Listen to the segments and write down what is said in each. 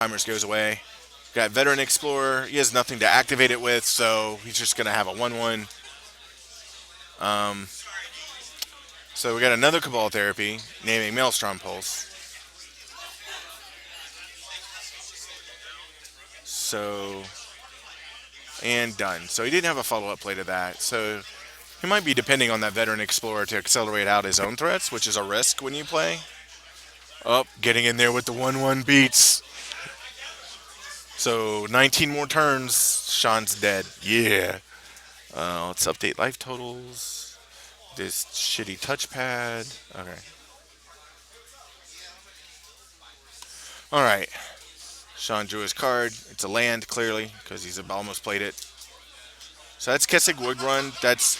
Timers goes away. Got Veteran Explorer. He has nothing to activate it with, so he's just going to have a 1-1. Um, so we got another Cabal Therapy, naming Maelstrom Pulse. So, and done. So he didn't have a follow-up play to that. So he might be depending on that Veteran Explorer to accelerate out his own threats, which is a risk when you play. Up, getting in there with the 1-1 beats. So 19 more turns, Sean's dead. Yeah. Let's update life totals. This shitty touchpad. Okay. All right. Sean drew his card. It's a land, clearly, because he's almost played it. So that's Kessig Wood Run. That's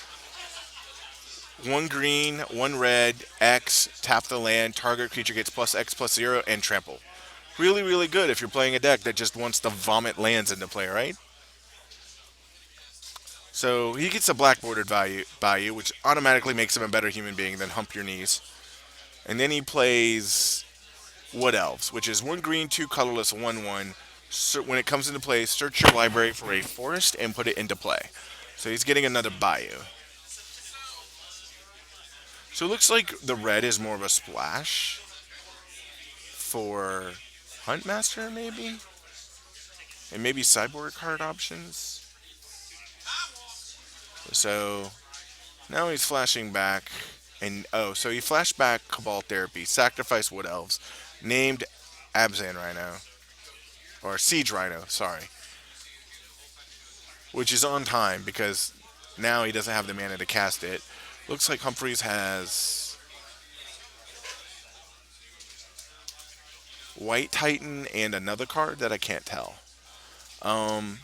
one green, one red, X, tap the land, target creature gets plus X plus 0, and trample. Really, really good if you're playing a deck that just wants to vomit lands into play, right? So he gets a black bordered value, which automatically makes him a better human being than Hump Your Knees. And then he plays Wood Elves, which is one green, two colorless, 1-1. So when it comes into play, search your library for a forest and put it into play. So he's getting another Bayou. So it looks like the red is more of a splash for Huntmaster, maybe? And maybe sideboard card options. So now he's flashing back. And oh, so he flashed back Cabal Therapy, sacrifice Wood Elves, named Abzan Rhino. Or Siege Rhino, sorry. Which is on time because now he doesn't have the mana to cast it. Looks like Humphreys has White Titan and another card that I can't tell. Um,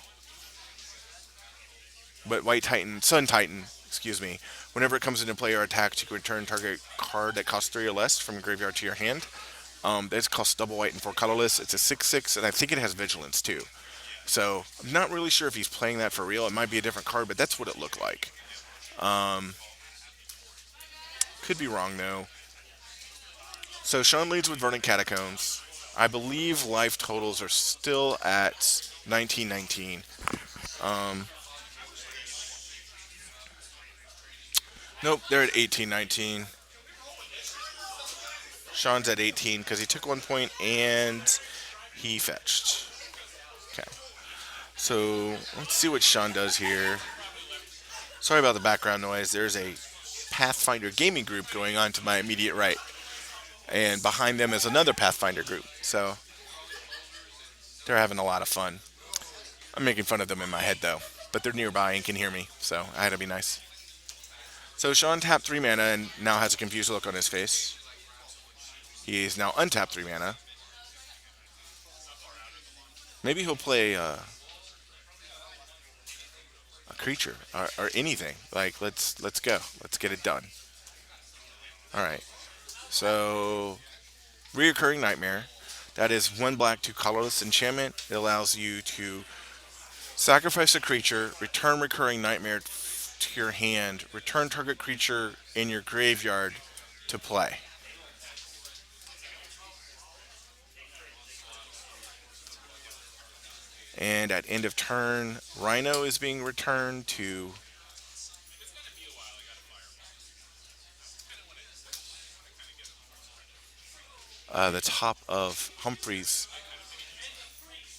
but White Titan, Sun Titan, excuse me. Whenever it comes into play or attacks, you can return target card that costs 3 or less from your graveyard to your hand. This costs double white and 4 colorless. It's a 6/6, and I think it has vigilance too. So I'm not really sure if he's playing that for real. It might be a different card, but that's what it looked like. Um, could be wrong though. So Sean leads with Verdant Catacombs. I believe life totals are still at 1919. Um, nope, they're at 1819. Sean's at 18 because he took 1 point and he fetched. Okay. So let's see what Sean does here. Sorry about the background noise. There's a Pathfinder gaming group going on to my immediate right. And behind them is another Pathfinder group. So they're having a lot of fun. I'm making fun of them in my head though. But they're nearby and can hear me, so I had to be nice. So Sean tapped 3 mana and now has a confused look on his face. He is now untapped 3 mana. Maybe he'll play a creature or anything. Like let's go. Let's get it done. All right. So reoccurring nightmare. That is one black, two colorless enchantment. It allows you to sacrifice a creature, return recurring nightmare to your hand, return target creature in your graveyard to play. And at end of turn, Rhino is being returned to the top of Humphrey's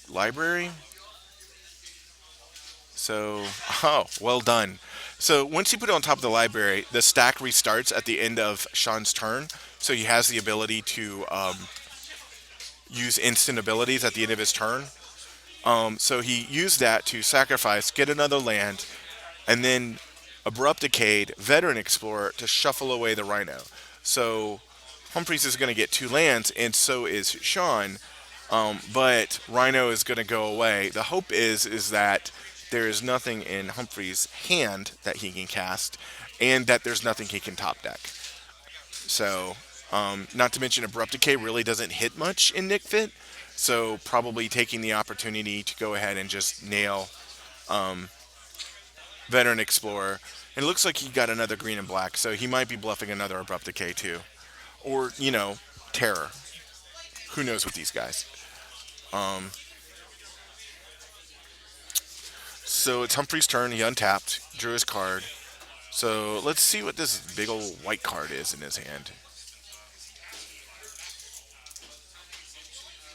library. So, oh, well done. So once you put it on top of the library, the stack restarts at the end of Sean's turn. So he has the ability to use instant abilities at the end of his turn. So he used that to sacrifice, get another land, and then Abrupt Decade, Veteran Explorer to shuffle away the Rhino. So Humphreys is going to get 2 lands, and so is Sean. But Rhino is going to go away. The hope is that there is nothing in Humphrey's hand that he can cast, and that there's nothing he can top deck. So, not to mention Abrupt Decay really doesn't hit much in Nick Fit, so probably taking the opportunity to go ahead and just nail Veteran Explorer. And it looks like he got another green and black, so he might be bluffing another Abrupt Decay too. Or, Terror. Who knows with these guys? Um, so it's Humphrey's turn. He untapped, drew his card. So let's see what this big old white card is in his hand.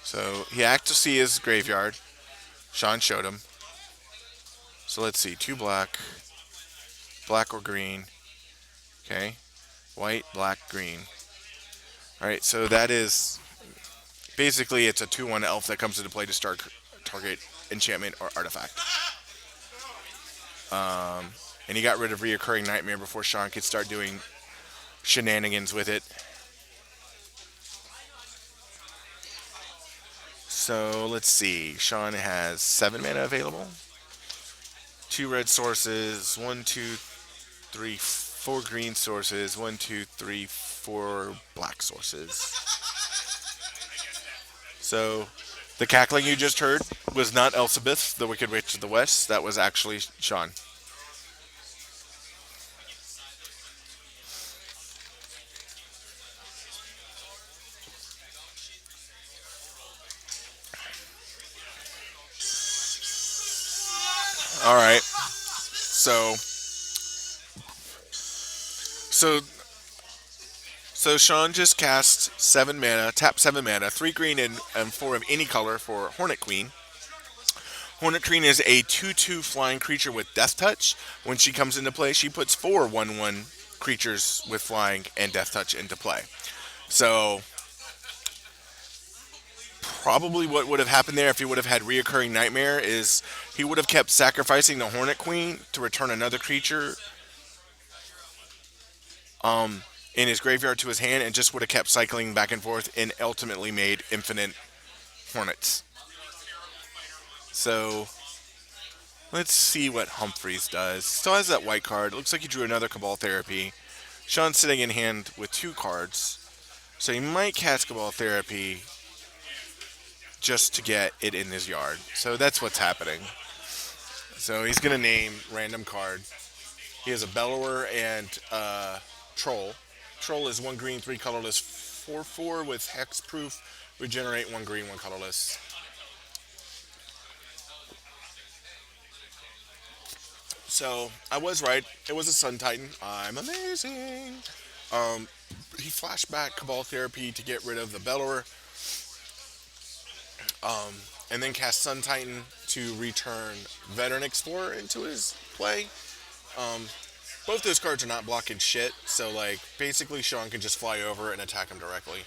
So he asked to see his graveyard. Sean showed him. So let's see, two black, black or green. Okay, white, black, green. All right, so that is basically it's a 2/1 elf that comes into play to start target enchantment or artifact. And he got rid of reoccurring nightmare before Sean could start doing shenanigans with it. So let's see. Sean has 7 mana available. Two red sources. One, two, three, four green sources. One, two, three, four black sources. So the cackling you just heard was not Elizabeth, the Wicked Witch of the West. That was actually Sean. All right. So So Sean just cast 7 mana, tap 7 mana, 3 green and 4 of any color for Hornet Queen. Hornet Queen is a 2/2 flying creature with Death Touch. When she comes into play, she puts 4/1/1 creatures with flying and Death Touch into play. So probably what would have happened there if he would have had reoccurring nightmare is he would have kept sacrificing the Hornet Queen to return another creature in his graveyard to his hand and just would have kept cycling back and forth and ultimately made infinite Hornets. So let's see what Humphreys does. Still has that white card. Looks like he drew another Cabal Therapy. Sean's sitting in hand with two cards. So he might cast Cabal Therapy just to get it in his yard. So that's what's happening. So he's going to name random card. He has a Bellower and Troll. Troll is 1 green, 3 colorless, 4/4 with hexproof. Regenerate 1 green, 1 colorless. So I was right. It was a Sun Titan. I'm amazing. Um, he flashed back Cabal Therapy to get rid of the Bellower, and then cast Sun Titan to return Veteran Explorer into his play. Both those cards are not blocking shit, so like basically Sean can just fly over and attack him directly.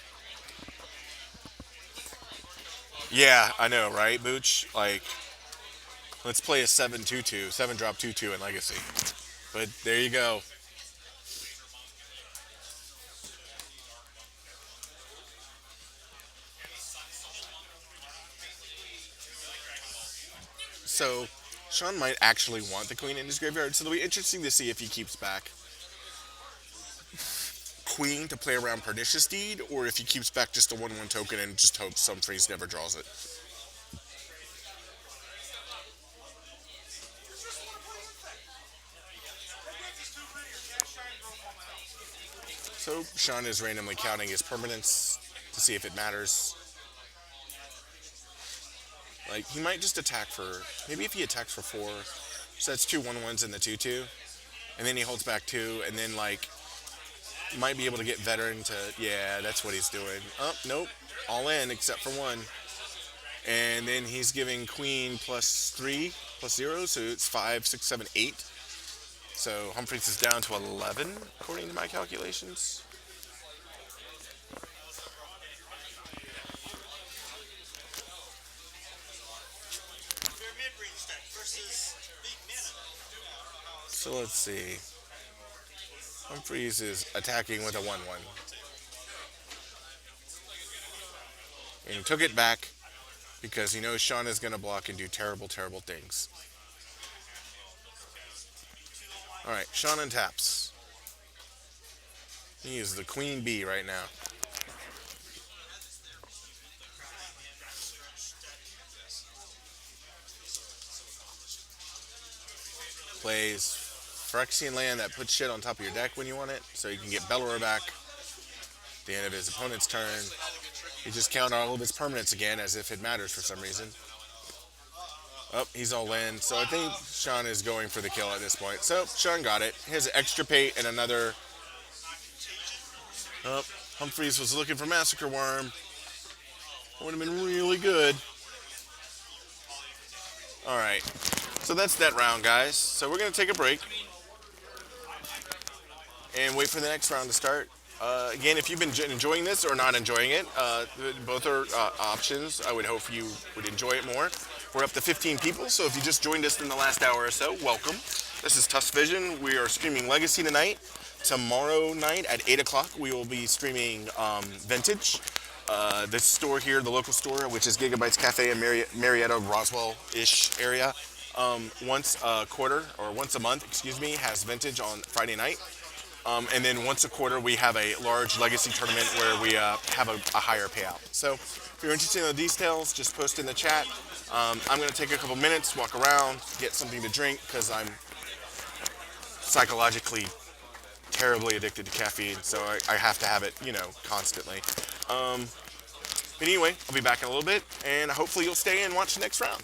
Yeah, I know, right, Booch? Like, let's play a 7/2/2, 7 drop 2/2 in Legacy. But there you go. So Sean might actually want the queen in his graveyard, so it'll be interesting to see if he keeps back queen to play around Pernicious Deed, or if he keeps back just a 1/1 token and just hopes some freeze never draws it. So Sean is randomly counting his permanents to see if it matters. Like he might just attack for maybe if he attacks for 4, so that's two 1/1s in the 2/2, and then he holds back 2, and then like might be able to get veteran to yeah, that's what he's doing. Oh nope, all in except for 1, and then he's giving queen +3 +0, so it's 5, 6, 7, 8. So Humphreys is down to 11 according to my calculations. So let's see. Humphreys is attacking with a 1/1 and took it back because he knows Sean is going to block and do terrible, terrible things. All right, Sean untaps. He is the queen bee right now. Plays Phyrexian land that puts shit on top of your deck when you want it, so you can get Bellower back at the end of his opponent's turn. He just counted all of his permanents again as if it matters for some reason. Oh, he's all in. So I think Sean is going for the kill at this point. So Sean got it. His extra pate and another. Oh, Humphreys was looking for Massacre Worm. Would have been really good. All right. So that's that round, guys. So we're going to take a break and wait for the next round to start. Again, if you've been enjoying this or not enjoying it, both are options. I would hope you would enjoy it more. We're up to 15 people, so if you just joined us in the last hour or so, welcome. This is Tusk Vision. We are streaming Legacy tonight. Tomorrow night at 8 o'clock, we will be streaming Vintage. This store here, the local store, which is Gigabytes Cafe in Marietta, Roswell-ish area, once a quarter, or once a month, excuse me, has Vintage on Friday night. And then once a quarter, we have a large Legacy tournament where we have a higher payout. So if you're interested in the details, just post in the chat. I'm going to take a couple minutes, walk around, get something to drink, because I'm psychologically terribly addicted to caffeine, so I have to have it, constantly. But anyway, I'll be back in a little bit, and hopefully you'll stay and watch the next round.